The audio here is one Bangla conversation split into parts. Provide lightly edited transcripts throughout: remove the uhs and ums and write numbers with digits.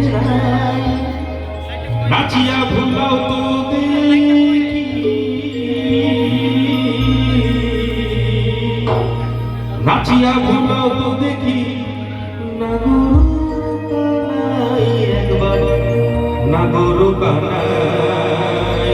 চেহারায় নাচিয়া ভুলাও তো নাচিয়া ভুলাও তো দেখি একবার নাগর কানাই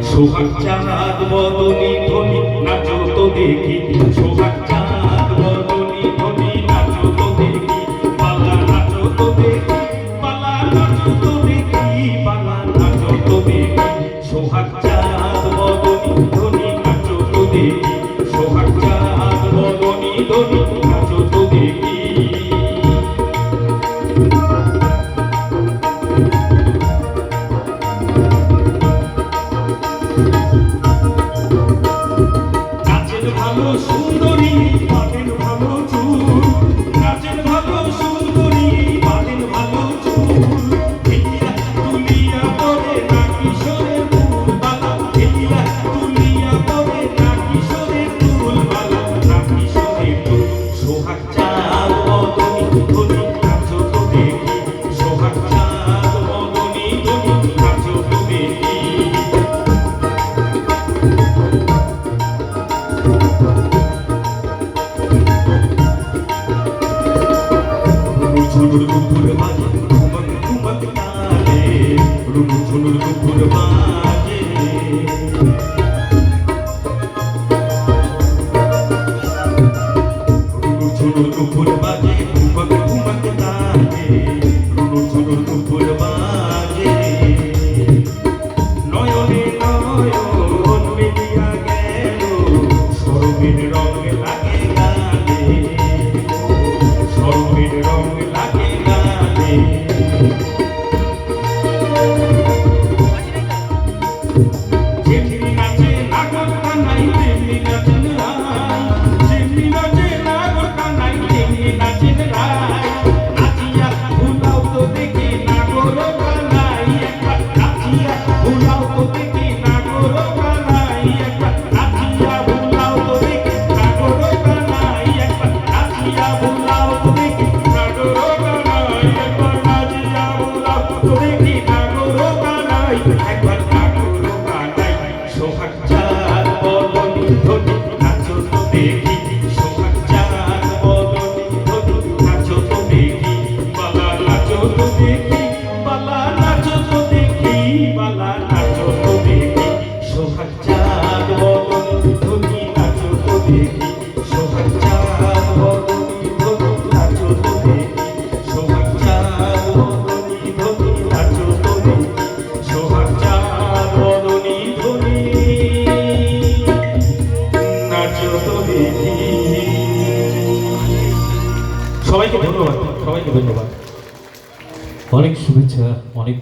সোহাগ চাঁদ বদনি ধ্বনি নাচো তো দেখি সোহাগ চাঁদ বদনি ধ্বনি নাচো তো দেখি পালা নাচো তো দেখি পালা নাচো তো দেখি পালা নাচো তো দেখি সোহাগ চাঁদ বদনি ধ্বনি নাচো তো দেখি সোহাগ চাঁদ বদনি ধ্বনি নাচো তো দেখি ভালো সুন্দরী পাটেন ভালো চুল নাচের ভালো সুন্দরী পাটেন ভালো চুল খেলিয়া তুলিয়া পরে না কিশোরের ফুল বালা খেলিয়া তুলিয়া পরে না কিশোরের ফুল বালা না কিশোরের ফুল সোহাগ চাঁদ বদনি ধ্বনি নাচো তো দেখি সোহাগ চাঁদ বদনি ধ্বনি নাচো তো দেখি ঝুনুর দুপুর বাজে ঘুমক ঘুমক তালে রুনু ঝুনুর দুপুর বাজে রুনু ঝুনুর দুপুর বাজে ঘুমক ঘুমক তালে রুনু ঝুনুর দুপুর বাজে নয়নে নয়ন মিলিয়া গেল সরমের রং লাগে গালে সরমের রং লাগে গালে যেমনি নাচে নাগর কানাই তেমনি নাচেন রায় যেমনি নাচে নাগর কানাই তেমনি নাচেন রায় নাচিয়া ভুলাও তো দেখি নাগর কানাই একবার নাচিয়া ভুলাও তো দেখি নাগর কানাই একবার নাচিয়া ভুলাও তো দেখি নাগর কানাই একবার নাচিয়া ভুলাও তো দেখি নাগর কানাই একবার নাচিয়া ভুলাও তো দেখি নাগর কানাই একবার নাগর কানাই সোহাগ চাঁদ বদনি ধ্বনি নাচো তো দেখি সোহাগ চাঁদ বদনি ধ্বনি নাচো তো দেখি বালা নাচো তো দেখি বালা নাচো তো দেখি বালা নাচো তো দেখি সোহাগ চাঁদ বদনি ধ্বনি নাচো তো দেখি সোহাগ চাঁদ বদনি ধ্বনি নাচো তো দেখি সোহাগ চাঁদ বদনি ধ্বনি নাচো তো দেখি সোহাগ চাঁদ বদনি ধ্বনি নাচো তো দেখি। সবাইকে ধন্যবাদ, সবাইকে ধন্যবাদ, অনেক শুভেচ্ছা, অনেক